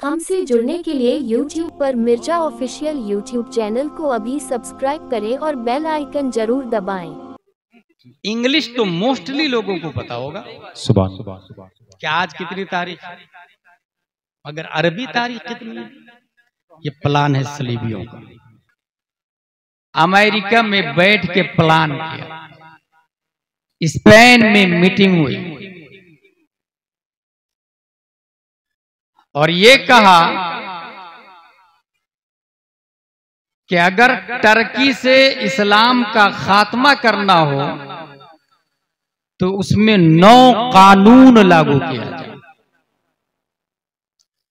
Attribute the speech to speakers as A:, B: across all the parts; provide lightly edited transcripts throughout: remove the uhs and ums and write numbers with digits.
A: हमसे जुड़ने के लिए YouTube पर मिर्जा ऑफिशियल YouTube चैनल को अभी सब्सक्राइब करें और बेल आइकन जरूर दबाएं।
B: इंग्लिश तो मोस्टली लोगों को पता होगा।
C: सुभान सुभान।
B: क्या आज कितनी तारीख है? मगर अरबी तारीख कितनी है? ये प्लान है सलीबियों का। अमेरिका में बैठ के प्लान किया, स्पेन में मीटिंग हुई और ये कहा कि अगर टर्की से इस्लाम का खात्मा करना हो तो उसमें 9 कानून लागू किया जाए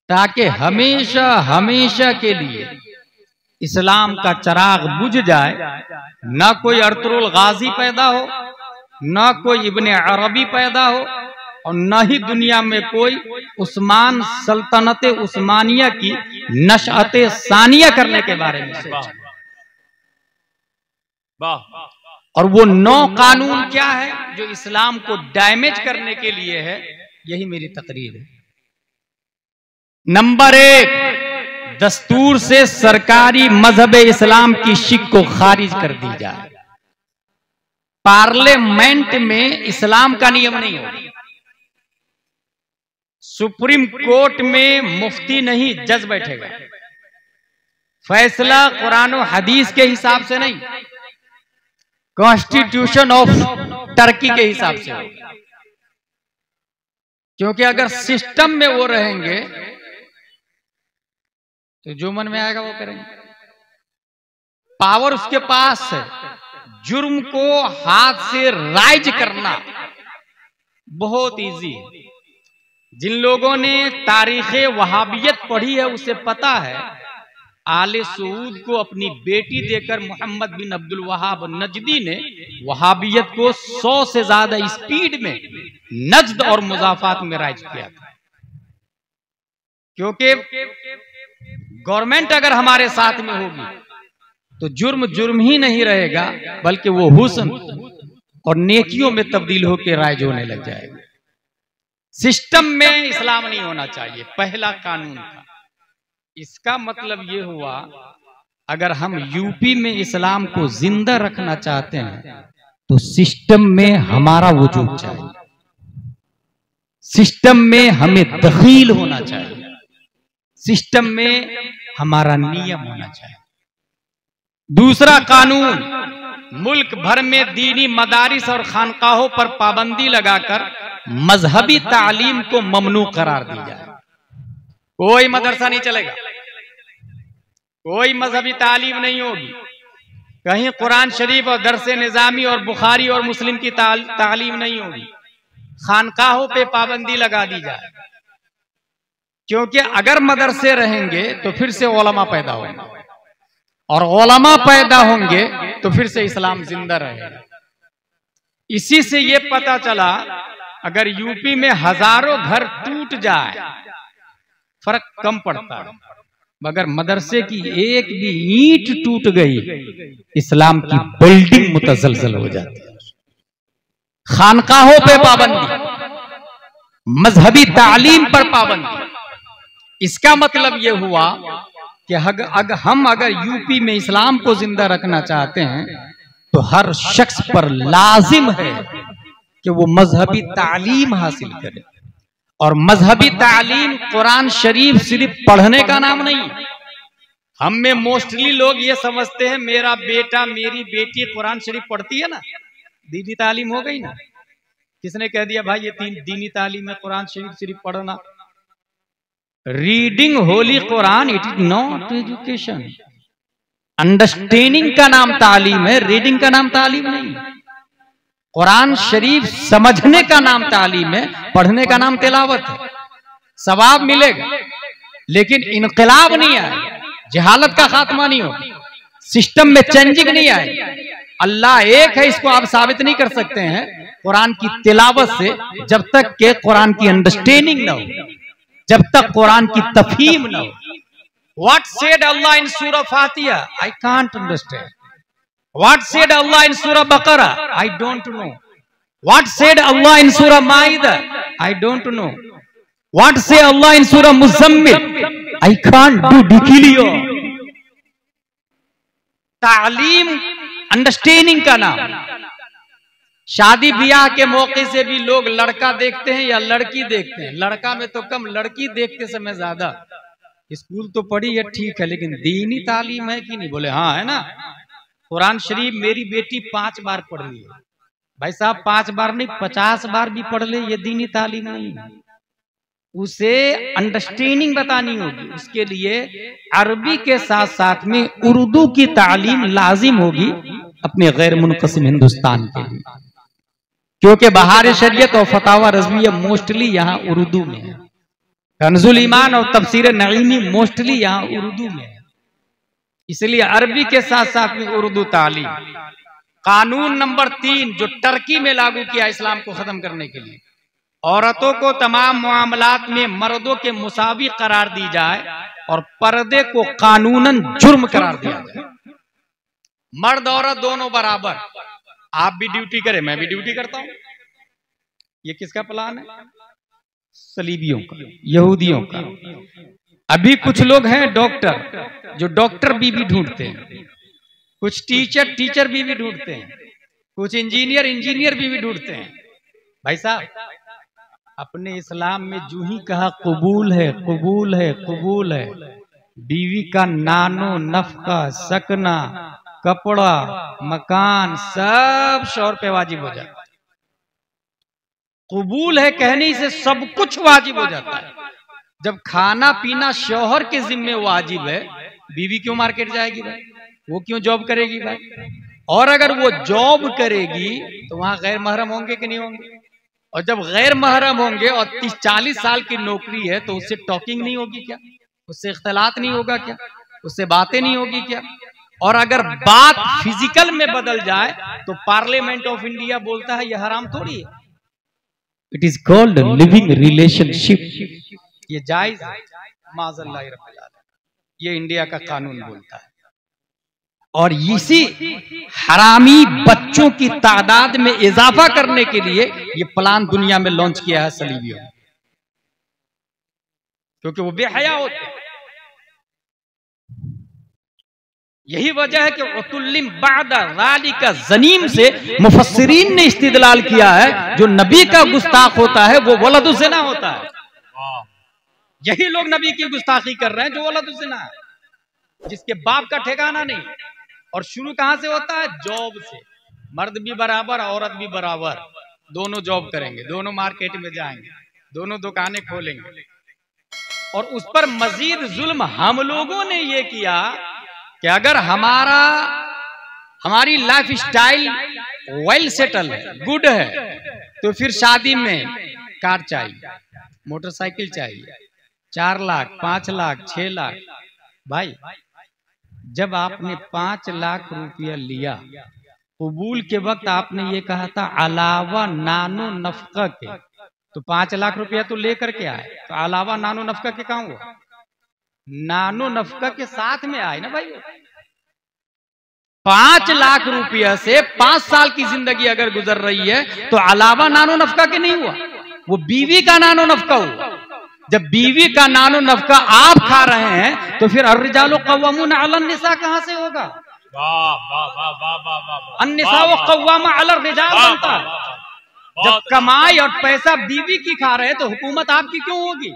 B: ताकि हमेशा हमेशा के लिए इस्लाम का चिराग बुझ जाए। ना कोई अर्तुगरुल गाजी पैदा हो, ना कोई इब्ने अरबी पैदा हो और न ही दुनिया में कोई उस्मान सल्तनत उस्मानिया की नशअत सानिया करने के बारे में सोचे। और वो 9 कानून क्या है जो इस्लाम को डैमेज करने के लिए है? यही मेरी तकरीर है। नंबर 1, दस्तूर से सरकारी मजहब इस्लाम की शिक को खारिज कर दी जाए। पार्लियामेंट में इस्लाम का नियम नहीं होगा। सुप्रीम कोर्ट में मुफ्ती नहीं जज बैठेगा। फैसला कुरान और हदीस के हिसाब से नहीं, कॉन्स्टिट्यूशन ऑफ टर्की के हिसाब से होगा। क्योंकि अगर सिस्टम में वो रहेंगे तो जो मन में आएगा वो करेंगे। पावर उसके पास है। जुर्म को हाथ से राइज करना बहुत इजी है। जिन लोगों ने तारीखे वहाबियत पढ़ी है उसे पता है आले सऊद को अपनी बेटी देकर मोहम्मद बिन अब्दुल वहाब नजदी ने वहाबियत को 100 से ज्यादा स्पीड में नजद और मुजाफात में राइज किया था। क्योंकि गवर्नमेंट अगर हमारे साथ में होगी तो जुर्म जुर्म ही नहीं रहेगा बल्कि वो हुस्न और नेकियों में तब्दील होकर राइज होने लग जाएगा। सिस्टम में इस्लाम नहीं होना चाहिए, पहला कानून था। इसका मतलब ये हुआ अगर हम यूपी में इस्लाम को जिंदा रखना चाहते हैं तो सिस्टम में हमारा वजूद चाहिए, सिस्टम में हमें दखील होना चाहिए, सिस्टम में हमारा नियम होना चाहिए। दूसरा कानून, मुल्क भर में दीनी मदारिस और खानकाहों पर पाबंदी लगाकर मजहबी तालीम को ममनू करार दी जाए। कोई मदरसा नहीं चलेगा, कोई मजहबी तालीम नहीं होगी, कहीं कुरान शरीफ और दरसे निजामी और बुखारी और मुस्लिम की तालीम नहीं होगी। खानकाहों पे पाबंदी लगा दी जाए। क्योंकि अगर मदरसे रहेंगे तो फिर से उलमा पैदा होंगे और उलमा पैदा होंगे तो फिर से इस्लाम जिंदा रहेगा। इसी से ये पता चला अगर यूपी में हजारों घर टूट जाए फर्क कम पड़ता है, मगर मदरसे की एक भी ईंट टूट गई इस्लाम की बिल्डिंग मुतजलजल हो जाती है। खानकाहों पे पाबंदी, मजहबी तालीम पर पाबंदी। इसका मतलब यह हुआ कि अगर यूपी में इस्लाम को जिंदा रखना चाहते हैं तो हर शख्स पर लाजिम है कि वो मजहबी तालीम हासिल करे। और मजहबी तालीम कुरान शरीफ सिर्फ पढ़ने का नाम नहीं। हम में मोस्टली लोग ये समझते हैं मेरा बेटा मेरी बेटी कुरान शरीफ पढ़ती है ना, दीनी तालीम हो गई ना। किसने कह दिया भाई ये 3 दीनी तालीम है, कुरान शरीफ सिर्फ पढ़ना? Reading Holi Quran it is not education. Understanding का नाम तालीम है, रीडिंग का नाम तालीम नहीं। कुरान शरीफ समझने का नाम तालीम है, पढ़ने का नाम तिलावत है। सवाब मिलेगा लेकिन इनकलाब नहीं आए, जहालत का खात्मा नहीं हो, सिस्टम में चेंजिंग नहीं आए। अल्लाह एक है, इसको आप साबित नहीं कर सकते हैं कुरान की तिलावत से जब तक के कुरान की अंडरस्टैंडिंग ना हो, जब तक कुरान की तफहीम ना हो। व्हाट सेड अल्लाह इन सूरह फातिहा? I can't understand. What said Allah in Surah Baqarah? I don't know. What said Allah in Surah Ma'idah? I don't know. What से अल्लाह इन सूरह मुज़म्मिल, आई कांट डू डिकिलियो। तालीम अंडरस्टैंडिंग का नाम। शादी ब्याह के मौके से भी लोग लड़का देखते हैं या लड़की देखते हैं, लड़का में तो कम, लड़की देखते समय ज्यादा। स्कूल तो पढ़ी है ठीक है, लेकिन दीनी तालीम है कि नहीं? बोले हाँ है ना। कुरान शरीफ मेरी बेटी 5 बार पढ़ ली है। भाई साहब 5 बार नहीं 50 बार भी पढ़ ले, ये दीनी तालीम नहीं है। उसे अंडरस्टैंडिंग बतानी होगी, उसके लिए अरबी के साथ साथ में उर्दू की तालीम लाजिम होगी अपने गैर मुनक़सिम हिंदुस्तान के लिए, क्योंकि बहार शरीयत और फतावा रज़विया मोस्टली यहाँ उर्दू में है। कंजुल ईमान और तफसीर नईमी मोस्टली यहाँ उर्दू में है, इसलिए अरबी के साथ साथ में उर्दू तालीम। कानून नंबर 3 जो टर्की में लागू किया इस्लाम को खत्म करने के लिए, औरतों को तमाम मामलात में मर्दों के मुसावी करार दी जाए और पर्दे को कानूनन जुर्म करार दिया जाए। मर्द औरत दोनों बराबर, आप भी ड्यूटी करें, मैं भी ड्यूटी करता हूं। ये किसका प्लान है? सलीबियों का, यहूदियों का। अभी कुछ लोग हैं डॉक्टर, जो डॉक्टर बीवी ढूंढते हैं, कुछ टीचर बीवी ढूंढते हैं, कुछ इंजीनियर बीवी ढूंढते हैं। भाई साहब अपने इस्लाम में जो ही कहा कबूल है, कबूल है, कबूल है, बीवी का नानो नफका, सकना, कपड़ा, मकान सब शौहर पे वाजिब हो जाता है। कबूल है कहने से सब कुछ वाजिब हो जाता है। जब खाना पीना शौहर के जिम्मे वाजिब है, बीवी क्यों मार्केट जाएगी भाई? वो क्यों जॉब करेगी भाई? और अगर वो जॉब करेगी तो वहां गैर महरम होंगे कि नहीं होंगे? और जब गैर महरम होंगे और 30-40 साल की नौकरी है तो उससे टॉकिंग नहीं होगी क्या? उससे इख्तलात नहीं होगा क्या? उससे बातें नहीं होगी क्या? और अगर बात फिजिकल में बदल जाए तो पार्लियामेंट ऑफ इंडिया बोलता है यह हराम थोड़ी है। It is called living relationship. ये जायज है, माज़अल्लाह रब्बिल आलमीन। ये इंडिया का कानून बोलता है। और इसी हरामी बच्चों की तादाद में इजाफा करने के लिए ये प्लान दुनिया में लॉन्च किया है सलीबियों, क्योंकि वो बेहया होते हैं। यही वजह है कि उतुल्लिम बादा ज़ालिका ज़नीम से मुफस्सिरीन ने इस्तिदलाल किया है, जो नबी का गुस्ताख होता है वो वलदु ज़िना होता है। यही लोग नबी की गुस्ताखी कर रहे हैं जो वलदु ज़िना है, जिसके बाप का ठिकाना नहीं। और शुरू कहां से होता है? जॉब से। मर्द भी बराबर, औरत भी बराबर, दोनों जॉब करेंगे, दोनों मार्केट में जाएंगे, दोनों दुकानें खोलेंगे। और उस पर मजीद जुल्म हम लोगों ने ये किया कि अगर हमारी लाइफ स्टाइल वेल सेटल है, गुड है, तो फिर शादी में कार चाहिए, मोटरसाइकिल चाहिए, 4 लाख, 5 लाख, 6 लाख। भाई जब आपने 5 लाख रुपया लिया, कबूल के वक्त आपने ये कहा था अलावा नानो नफका के, तो 5 लाख रुपया तो लेकर के आए, तो अलावा नानो नफका के कहां हुआ? नानो नफका के साथ में आए ना भाई। 5 लाख रुपया से 5 साल की जिंदगी अगर गुजर रही है तो अलावा नानो नफका के नहीं हुआ, वो बीवी का नानो नफका हुआ। जब बीवी का नानो नफका आप खा रहे हैं तो फिर अर्रिजालु कव्वामून अलन निसा कहां से होगा? अन्निसा व कव्वामा अलर रिजाल बनता है। जब कमाई और पैसा बीवी की खा रहे हैं तो हुकूमत आपकी क्यों होगी?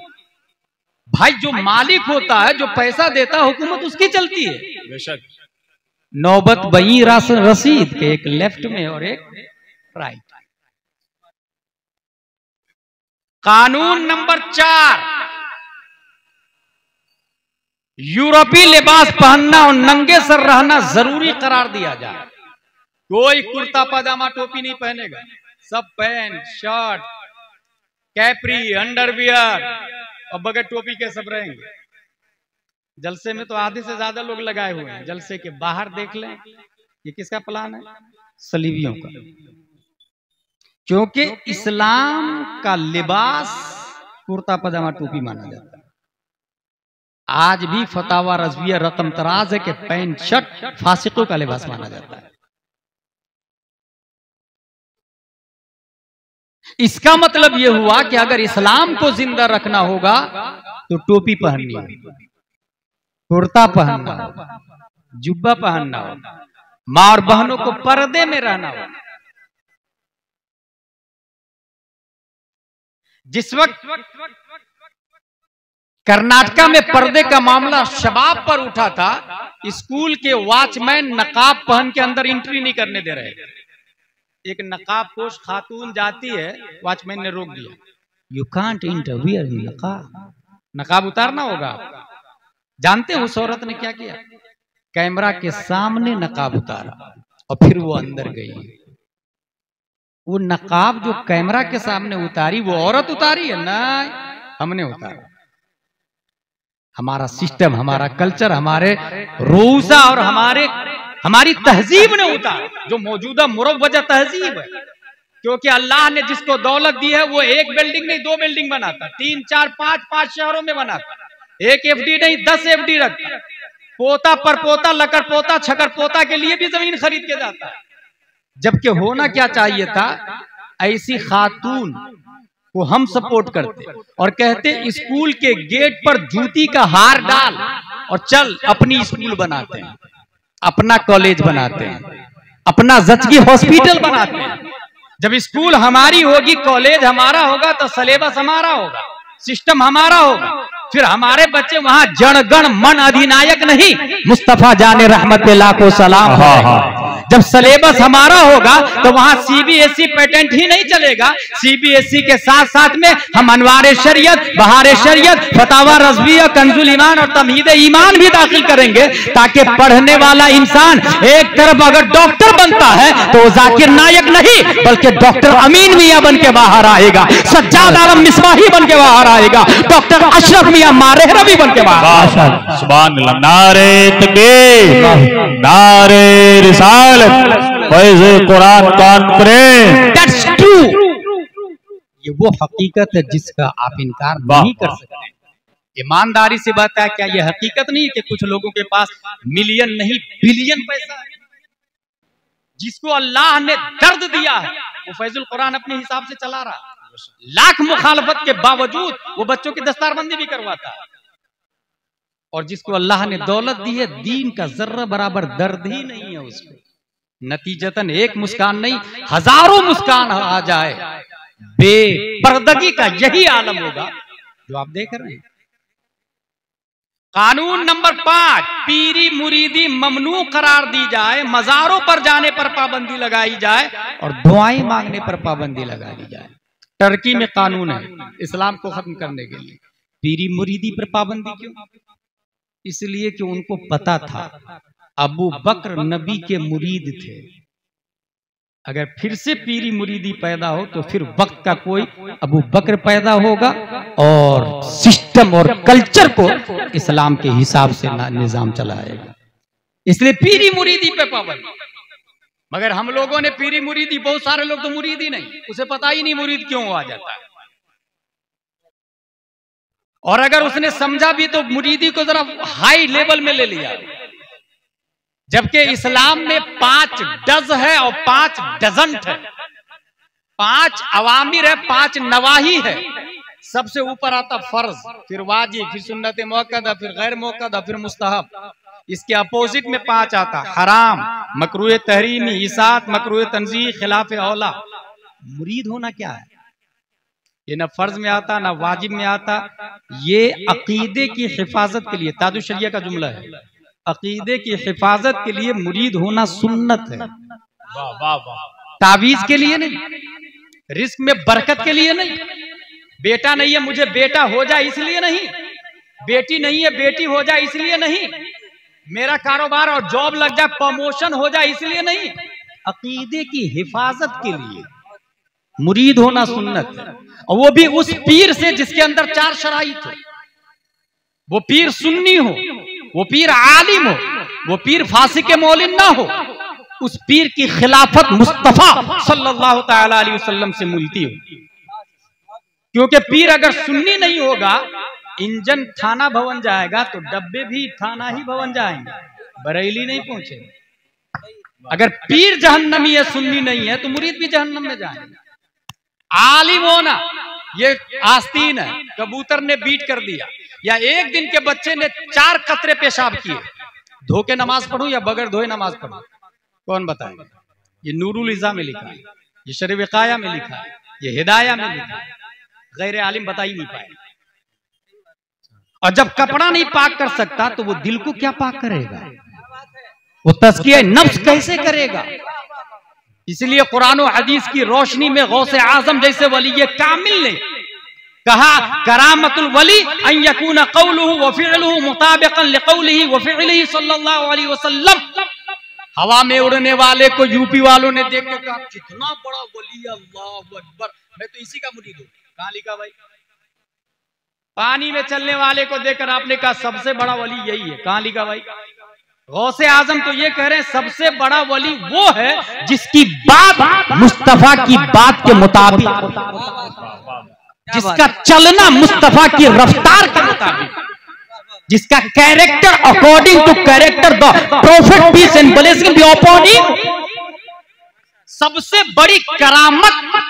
B: भाई जो मालिक होता है, जो पैसा देता है, हुकूमत उसकी चलती है। बेशक। नौबत बई रसीद के, एक लेफ्ट में और एक राइट। कानून नंबर 4, यूरोपीय लिबास पहनना और नंगे सर रहना जरूरी करार दिया जाए। कोई कुर्ता पजामा टोपी नहीं पहनेगा, सब पैंट शर्ट कैपरी अंडरवियर और बगैर टोपी के सब रहेंगे। जलसे में तो आधे से ज्यादा लोग लगाए हुए हैं, जलसे के बाहर देख लें। ये किसका प्लान है? सलीबियों का। क्योंकि इस्लाम का लिबास कुर्ता पजामा टोपी माना जाता है। आज भी फतावा रज़विया रकम तराज है कि पैंट शर्ट फासिकों का लिबास माना जाता है। इसका मतलब यह हुआ कि अगर इस्लाम को जिंदा रखना होगा तो टोपी पहननी होगी, कुर्ता पहनना होगा, जुब्बा पहनना होगा, मां और बहनों को पर्दे में रहना होगा। जिस वक्त कर्नाटका में पर्दे का मामला शबाब पर उठा था, स्कूल के वॉचमैन नकाब पहन के अंदर एंट्री नहीं करने दे रहे। एक नकाब पोश खातून जाती है, वॉचमैन ने रोक दिया, यू कांट इंटरवियर इन नकाब, नकाब उतारना होगा। जानते हो उस औरत ने क्या किया? कैमरा के सामने नकाब उतारा और फिर वो अंदर गई। वो नकाब जो कैमरा के सामने उतारी वो औरत उतारी है? नहीं, हमने उतारा। हमारा सिस्टम, हमारा कल्चर, हमारे रोज़ा और हमारी तहजीब ने उतारा, जो मौजूदा मुरव्वजा तहजीब है। क्योंकि अल्लाह ने जिसको दौलत दी है वो एक बिल्डिंग नहीं 2 बिल्डिंग बनाता, 3 4 5 शहरों में बनाता, एक एफडी नहीं 10 एफडी रखता, पोता पर पोता, लकर पोता, छकर पोता के लिए भी जमीन खरीद के जाता है। जबकि होना क्या चाहिए था, ऐसी खातून को हम सपोर्ट करते और कहते स्कूल के गेट पर जूती का हार डाल और चल अपनी स्कूल बनाते हैं, अपना कॉलेज बनाते हैं, अपना ज़चगी हॉस्पिटल बनाते हैं। जब स्कूल हमारी होगी, कॉलेज हमारा होगा, तो सिलेबस हमारा होगा, सिस्टम हमारा होगा, फिर हमारे बच्चे वहां जनगण मन अधिनायक नहीं, मुस्तफा जाने रहमत पे लाखों सलाम। जब सिलेबस हमारा होगा तो वहां सीबीएसई पैटेंट ही नहीं चलेगा, सीबीएसई के साथ साथ में हम अनवार शरीयत, बहार शरीयत, फतावा रज़विया, कंजुल ईमान और तमहीद ईमान भी दाखिल करेंगे, ताकि पढ़ने वाला इंसान एक तरफ अगर डॉक्टर बनता है तो जाकिर नायक नहीं बल्कि डॉक्टर अमीन मियां बन के बाहर आएगा, सज्जाद आलम मिसबाही बन के बाहर आएगा, डॉक्टर अशरफ मियां मारेहरवी बन के बाहर।
C: सुभान अल्लाह, नारे तकबीर, नारे रिसालत, फैज़े कुरान कॉन्फ्रेंस।
B: That's true। ये वो हकीकत है जिसका आप इनकार नहीं कर सकते। ईमानदारी से बात है, क्या ये हकीकत नहीं है कि कुछ लोगों के पास मिलियन नहीं बिलियन पैसा है? जिसको अल्लाह ने दर्द दिया है वो फैजुल कुरान अपने हिसाब से चला रहा है, लाख मुखालफत के बावजूद वो बच्चों की दस्तारबंदी भी करवाता है। और जिसको अल्लाह ने दौलत दी है, दीन का जर्रा बराबर दर्द ही नहीं है उसको। नतीजतन एक मुस्कान नहीं, हजारों मुस्कान आ जाए, बेपर्दगी का यही आलम होगा जो आप देख रहे हैं। कानून नंबर 5, पीरी मुरीदी ममनू करार दी जाए, मजारों पर जाने पर पाबंदी लगाई जाए और दुआएं मांगने पर पाबंदी लगा दी जाए। टर्की में कानून है इस्लाम को खत्म करने के लिए। पीरी मुरीदी पर पाबंदी क्यों? इसलिए कि उनको पता था अबू बकर नबी के मुरीद थे, अगर फिर से पीरी मुरीदी पैदा हो तो फिर वक्त का कोई अबू बकर पैदा होगा और सिस्टम और कल्चर को इस्लाम के हिसाब से निजाम चलाएगा। इसलिए पीरी मुरीदी पे पाबंदी। मगर हम लोगों ने पीरी मुरीदी, बहुत सारे लोग तो मुरीदी नहीं, उसे पता ही नहीं मुरीद क्यों आ जाता है, और अगर उसने समझा भी तो मुरीदी को जरा हाई लेवल में ले लिया। जबकि इस्लाम में 5 डज है और 5 डजंट है, 5 अवामिर है, 5 नवाही है। सबसे ऊपर आता फर्ज, फिर वाजिब, फिर सुन्नत मुअक्कदा, फिर गैर मुअक्कदा, फिर मुस्तहब। इसके अपोजिट में 5 आता हराम, मकरूह तहरीमी, इसात, मकरूह तंजीह, खिलाफ औला। मुरीद होना क्या है? ये ना फर्ज में आता ना वाजिब में आता, ये अकीदे की हिफाजत के लिए, ताजुश शरिया का जुमला है, अकीदे की हिफाजत के लिए मुरीद होना सुन्नत है।
C: वाह वाह वाह।
B: तावीज के लिए नहीं, रिस्क में बरकत के लिए नहीं, बेटा नहीं है मुझे बेटा हो जाए इसलिए नहीं, बेटी नहीं है बेटी हो जाए इसलिए नहीं, मेरा कारोबार और जॉब लग जाए प्रमोशन हो जाए इसलिए नहीं, अकीदे की हिफाजत के लिए मुरीद होना सुन्नत है। और वो भी उस पीर से जिसके अंदर 4 शराइत हो। वो पीर सुन्नी हो, वो पीर आलिम हो, वो पीर फासिक मौलिन ना हो, उस पीर की खिलाफत मुस्तफा सल्लल्लाहु तआला अलैहि वसल्लम से मिलती हो। क्योंकि पीर अगर सुन्नी नहीं होगा, इंजन थाना भवन जाएगा तो डब्बे भी थाना ही भवन जाएंगे, बरेली नहीं पहुंचे। अगर पीर जहन्नमी है, सुन्नी नहीं है, तो मुरीद भी जहन्नम में जाएंगे। आलिम होना ये आस्तीन है। कबूतर ने बीट कर दिया या एक दिन के बच्चे ने 4 कतरे पेशाब किए, धो के नमाज पढ़ूं या बगैर धोए नमाज पढ़ूं, कौन बताएगा? ये नूरुल इज़ा में लिखा है, ये शरीफ विकाया में लिखा है, ये हिदाया में लिखा है, गैर आलिम बता ही नहीं पाए। और जब कपड़ा नहीं पाक कर सकता तो वो दिल को क्या पाक करेगा? वो तज़किया नफ्स कैसे करेगा? इसलिए कुरान और हदीस की रोशनी में गौसे आजम जैसे वली ये कामिल ने कहा, करामतुल वली अन यकून कौलुहु व फिअलुहु मुताबिकन लिकौलिही व फिअलिही सल्लल्लाहु अलैहि वसल्लम। हवा में उड़ने वाले को यूपी वालों ने देख के कहा कितना बड़ा वली, अल्लाहु अकबर, मैं तो इसी का मुरीद हूं। कहां लिखा भाई? पानी में चलने वाले को देखकर आपने कहा सबसे बड़ा वली यही है। कहां लिखा भाई? गौसे आजम तो ये कह रहे हैं सबसे बड़ा वली वो है जिसकी बात मुस्तफा की बात के मुताबिक, जिसका चलना मुस्तफा की रफ्तार के मुताबिक, जिसका character according to character the prophet peace and blessing be upon him. सबसे बड़ी करामत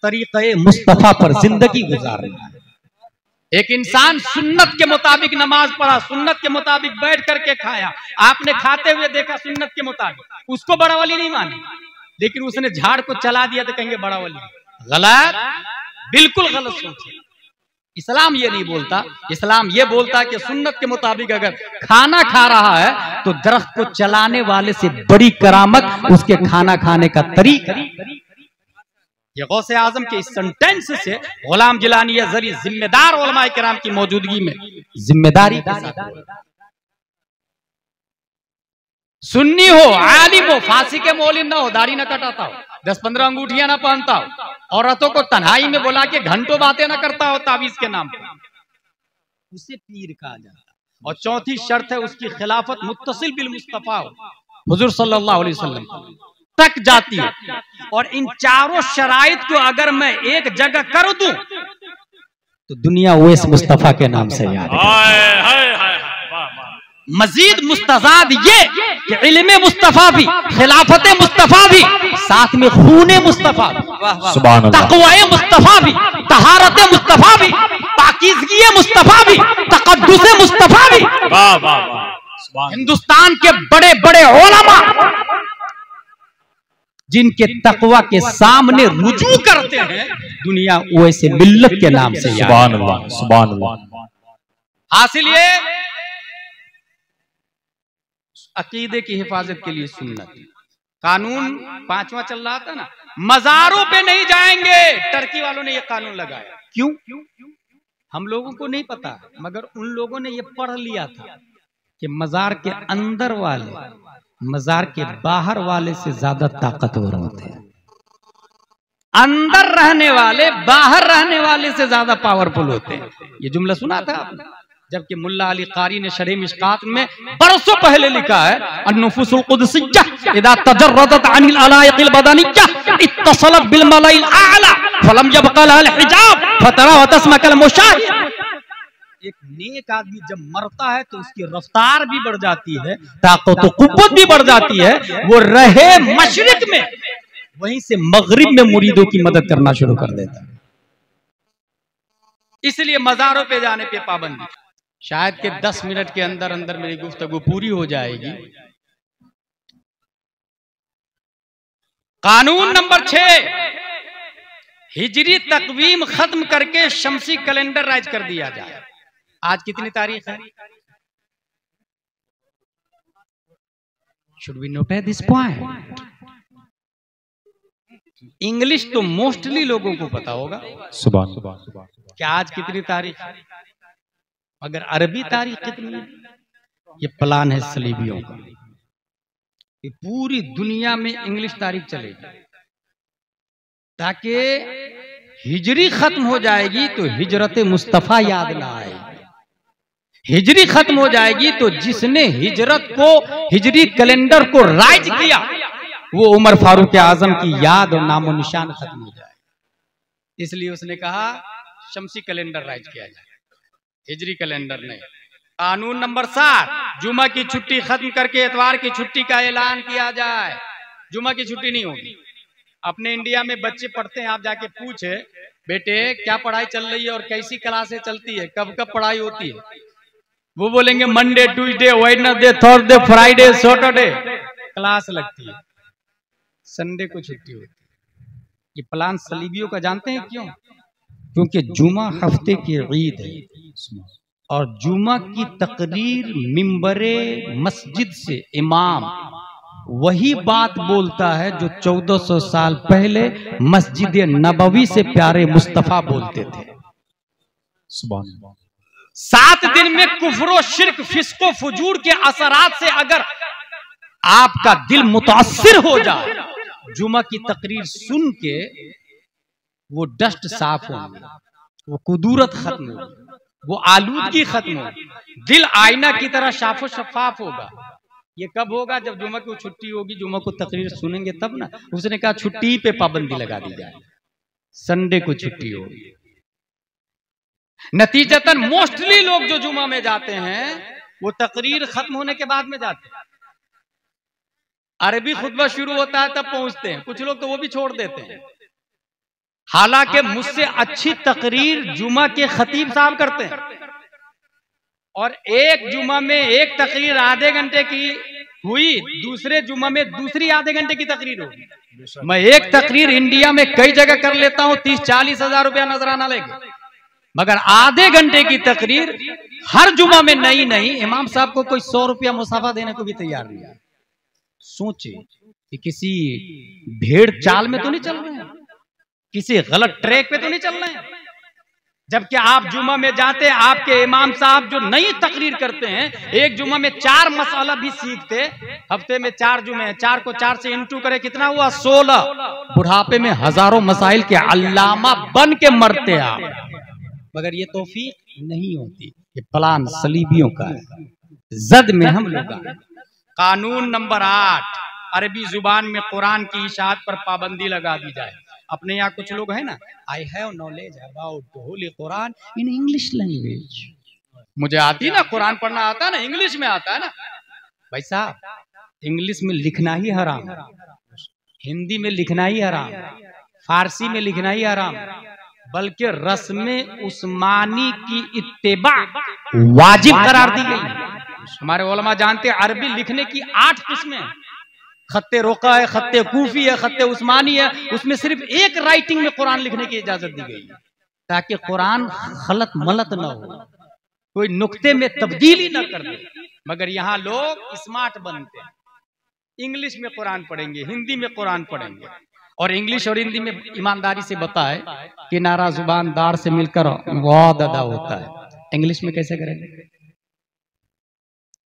B: तरीक़े मुस्तफा पर जिंदगी गुजारना है। एक इंसान सुन्नत के मुताबिक नमाज पढ़ा, सुन्नत के मुताबिक बैठ करके खाया, आपने खाते हुए देखा सुन्नत के मुताबिक, उसको बड़ा वली नहीं माने, लेकिन उसने झाड़ को चला दिया तो कहेंगे बड़ा वली। गलत, बिल्कुल गलत सोच है। इस्लाम ये नहीं बोलता। इस्लाम ये बोलता है कि सुन्नत के मुताबिक अगर खाना खा रहा है तो दरख्त को चलाने वाले से बड़ी करामत उसके खाना खाने का तरीका। ये गौसे आजम के इस सेंटेंस से गुलाम जिलानी अज़हरी जिम्मेदार उलमाए किराम की मौजूदगी में जिम्मेदारी के साथ, सुन्नी हो, आलिम हो, फांसी के मौलिन ना हो, दाढ़ी ना कटाता हो, 10-15 अंगूठियां ना पहनता हो, औरतों को तन्हाई में बुला के घंटों बातें ना करता हो ताबीज के नाम पर, उसे पीर कहा जाता। और चौथी शर्त है उसकी खिलाफत मुत्तसिल बिल मुस्तफा हो, हुजूर सल्लल्लाहु अलैहि वसल्लम तक जाती है। और इन चारों शराइत को अगर मैं एक जगह कर दूं तो दुनिया ओवैस मुस्तफा के नाम से याद है। मजीद मुस्तजाद ये कि इल्मे मुस्तफा भी, खिलाफत मुस्तफा भी, साथ में खूने मुस्तफा भी, तक़वाए मुस्तफा भी, तहारत मुस्तफा भी, पाकीज़गी मुस्तफा भी, तक़द्दुस मुस्तफा भी। हिंदुस्तान के बड़े बड़े उलमा जिनके तकवा के सामने रुजू करते हैं, दुनिया वैसे मिल्लत के नाम से। सुभान अल्लाह, सुभान अल्लाह। हासिल ये अकीदे की हिफाजत के लिए सुन्नत कानून 5वां चल रहा था ना, मज़ारों पे नहीं जाएंगे। टर्की वालों ने ये कानून लगाया, क्यों? हम लोगों को नहीं पता, मगर उन लोगों ने ये पढ़ लिया था कि मज़ार के अंदर वाले मज़ार के बाहर वाले से ज्यादा ताकतवर होते हैं। अंदर रहने वाले बाहर रहने वाले से ज्यादा पावरफुल होते हैं। ये जुमला सुना था आपने? जबकि मुल्ला अली कारी ने शरीह मिशकात में बरसों पहले लिखा है, अन्नुफुसुल कुदसिय्या इदा तजर्रदत अनिल अलाइक़िल बदनिय्या इत्तसलत बिल मलाइल आला फलम यबqa लहा हिजाब फतरा व तस्मा कल मुशाहिद। एक नेक आदमी जब मरता है तो उसकी रफ्तार भी बढ़ जाती है, ताकत तो कुव्वत भी बढ़ जाती है। वो रहे मशरिक में, वहीं से मगरिब में मुरीदों की मदद करना शुरू कर देता है। इसलिए मज़ारों पे जाने पे पाबंदी। शायद के 10 मिनट के अंदर अंदर मेरी गुफ्तगू पूरी हो जाएगी। कानून नंबर 6, हिजरी तकवीम खत्म करके शमसी कैलेंडर राइज कर दिया जाए। आज कितनी तारीख है? Should we note this point? English तो मोस्टली लोगों को पता होगा,
C: सुभान सुभान,
B: क्या आज कितनी तारीख है, मगर अरबी तारीख कितनी है? ये प्लान है सलीबियों का, ये पूरी दुनिया में इंग्लिश तारीख चलेगी, ताकि हिजरी खत्म हो जाएगी तो हिजरत मुस्तफा याद ना आए। हिजरी खत्म हो जाएगी तो जिसने हिजरत को, हिजरी कैलेंडर को राइज किया, वो उमर फारूक आजम की याद और नामो निशान खत्म हो जाए। इसलिए उसने कहा शमसी कैलेंडर राइज किया जाए, हिजरी कैलेंडर नहीं। कानून नंबर 7, जुमा की छुट्टी खत्म करके एतवार की छुट्टी का ऐलान किया जाए। जुमा की छुट्टी नहीं होगी, अपने इंडिया में बच्चे पढ़ते हैं, आप जाके पूछे बेटे क्या पढ़ाई चल रही है और कैसी क्लासें चलती है, कब कब पढ़ाई होती है, वो बोलेंगे Monday Tuesday Wednesday Thursday Friday Saturday class लगती है, संडे को छुट्टी होती है। ये प्लान सलीबियों का जानते हैं क्यों? क्योंकि जुमा हफ्ते की ईद है और जुमा की तकरीर मिंबरे मस्जिद से इमाम वही बात बोलता है जो 1400 साल पहले मस्जिद नबवी से प्यारे मुस्तफा बोलते थे। 7 दिन में कुफरो शिर्क फिस्को फुजूर के असरात से अगर आपका दिल मुतासिर हो जाए, जुमा की तकरीर सुन के वो डस्ट साफ होगी, वो कुदूरत खत्म होगी, वो आलूदगी खत्म होगी, दिल आईना की तरह साफो शफाफ होगा। ये कब होगा? जब जुमा को छुट्टी होगी, जुमा को तकरीर सुनेंगे तब ना। उसने कहा छुट्टी पे पाबंदी लगा दी जाए, संडे को छुट्टी होगी। नतीजतन मोस्टली लोग जो जुमा में जाते हैं वो तकरीर खत्म होने के बाद में जाते हैं। अरबी खुतबा शुरू होता है तब पहुंचते हैं, कुछ लोग तो वो भी छोड़ देते हैं। हालांकि मुझसे अच्छी तकरीर जुमा के खतीब साहब करते हैं और एक जुमा में एक तकरीर आधे घंटे की हुई, दूसरे जुमा में दूसरी आधे घंटे की तकरीर होगी। मैं एक तकरीर इंडिया में कई जगह कर लेता हूं, 30-40 हजार रुपया नजराना लेगा, मगर आधे घंटे की तकरीर हर जुमा में नहीं, इमाम साहब को कोई 100 रुपया मुसाफा देने को भी तैयार नहीं है। सोचे कि किसी भेड़ चाल में तो नहीं चल रहे हैं, किसी गलत ट्रैक पे तो नहीं चल रहे हैं। जबकि आप जुमा में जाते, आपके इमाम साहब जो नई तकरीर करते हैं, एक जुमा में 4 मसाला भी सीखते, हफ्ते में 4 जुमे हैं, 4 को 4 से इंटू करे कितना हुआ? 16। बुढ़ापे में हजारों मसाइल के अल्लामा बन के मरते आप, मगर ये तौफीक नहीं होती। ये प्लान सलीबियों का है, जद में हम लोग आए। कानून नंबर 8, अरबी जुबान में कुरान की इशाअत पर पाबंदी लगा दी जाए। अपने यहाँ कुछ लोग हैं ना, I have knowledge about Holi Quran in English language. मुझे आती ना, कुरान पढ़ना आता ना, इंग्लिश में आता है ना। भाई साहब, इंग्लिश में लिखना ही हराम, हिंदी में लिखना ही हराम, फारसी में लिखना ही हराम, बल्कि रस्म उस्मानी की इत्तेबा वाजिब करार दी गई। हमारे उलमा जानते हैं अरबी लिखने की 8 किस्में, खत्ते रोका है, खत्ते कूफी है, खत्ते उस्मानी है। उसमें सिर्फ एक राइटिंग में कुरान लिखने की इजाजत दी गई है ताकि कुरान खलत मलत न हो, कोई नुक्ते में तब्दीली न कर दे। मगर यहाँ लोग स्मार्ट बनते हैं, इंग्लिश में कुरान पढ़ेंगे, हिंदी में कुरान पढ़ेंगे। और इंग्लिश और हिंदी में ईमानदारी से बताए कि नारा जुबानदार से मिलकर वाद अदा होता है। इंग्लिश में कैसे करेंगे?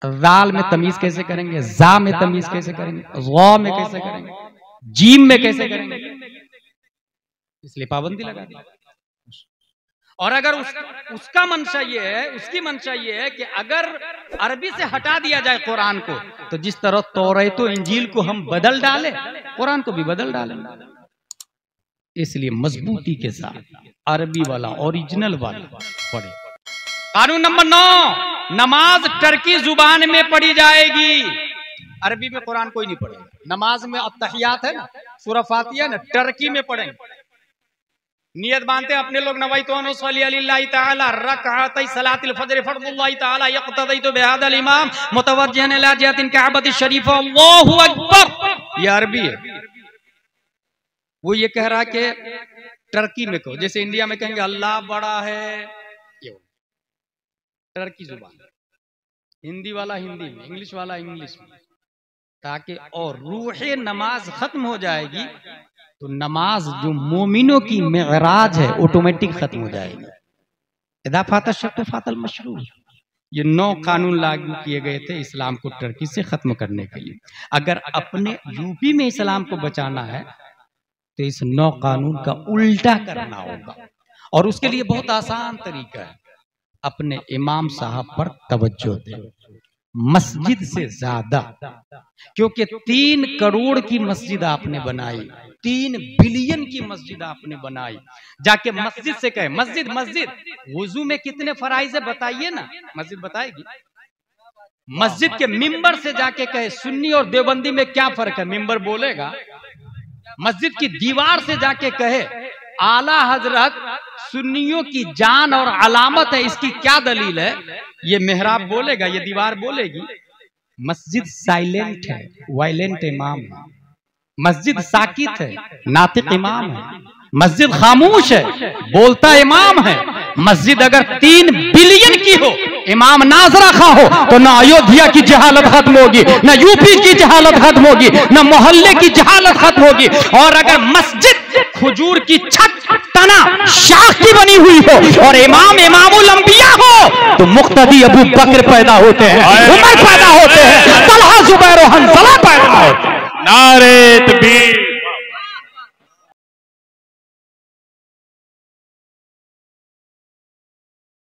B: राल में तमीज कैसे करेंगे? जा में तमीज कैसे करेंगे? ज़ा में कैसे करेंगे? जीम में कैसे करेंगे? इसलिए पाबंदी लगा दी। और अगर उसका मंशा ये है, उसकी मंशा ये है कि अगर अरबी से हटा दिया जाए कुरान को, तो जिस तरह तौरात और इंजील को हम बदल डाले, कुरान को भी बदल डालें। इसलिए मजबूती के साथ अरबी वाला, ओरिजिनल वाला पढ़े। कानून नंबर 9, नमाज टर्की जुबान में पढ़ी जाएगी, अरबी में कुरान कोई नहीं पढ़ेगा। नमाज में अत्तहियात है ना, सूरह फातिहा ना, टर्की में पढ़ेंगे। नियत बांधते हैं अपने लोग, नवाइतु अनुसल्ली लिल्लाहि तआला रकअतै सलातिल फज्र फर्दुल्लाहि तआला यक्तदैतु बिहादल इमाम मुतवज्जिहन इला जिहतिल काबति शरीफा अल्लाहु अकबर। ये अरबी है। वो ये कह रहा कि टर्की में कहो, जैसे इंडिया में कहेंगे अल्लाह बड़ा है, टर्की जुबान, हिंदी वाला हिंदी में, इंग्लिश वाला इंग्लिश में, ताकि और रूहे नमाज खत्म हो जाएगी तो नमाज जो मोमिनों की मेराज है ऑटोमेटिक खत्म हो जाएगी। इदा फाता शर्त फातल मशरू। ये 9 कानून लागू किए गए थे इस्लाम को टर्की से खत्म करने के लिए। अगर अपने यूपी में इस्लाम को बचाना है तो इस 9 कानून का उल्टा करना होगा, और उसके लिए बहुत आसान तरीका है। अपने इमाम साहब पर तवज्जो दे, मस्जिद से ज्यादा, क्योंकि 3 करोड़ की मस्जिद आपने बनाई, 3 बिलियन की मस्जिद आपने बनाई। जाके मस्जिद से कहे, मस्जिद मस्जिद वुजू में कितने फराइज है बताइए ना, मस्जिद बताएगी। मस्जिद के मिंबर से जाके कहे सुन्नी और देवबंदी में क्या फर्क है, मिंबर बोलेगा मस्जिद की दीवार से जाके कहे आला हजरत सुन्नियों की जान और अलामत है, इसकी क्या दलील है? ये मेहराब बोलेगा, ये दीवार बोलेगी। मस्जिद साइलेंट है, वायलेंट इमाम है। मस्जिद साकित है, नातिक इमाम है। मस्जिद खामोश है, बोलता इमाम है। मस्जिद अगर 3 बिलियन की हो, इमाम नाजरा खा हो, तो ना अयोध्या की जहालत खत्म होगी, ना यूपी की जहालत खत्म होगी, ना मोहल्ले की जहालत खत्म होगी। और अगर मस्जिद खजूर की छत तना शाख की बनी हुई हो और इमाम इमामुल अंबिया हो, तो मुक्तदी अबू बकर पैदा होते हैं, उमर पैदा होते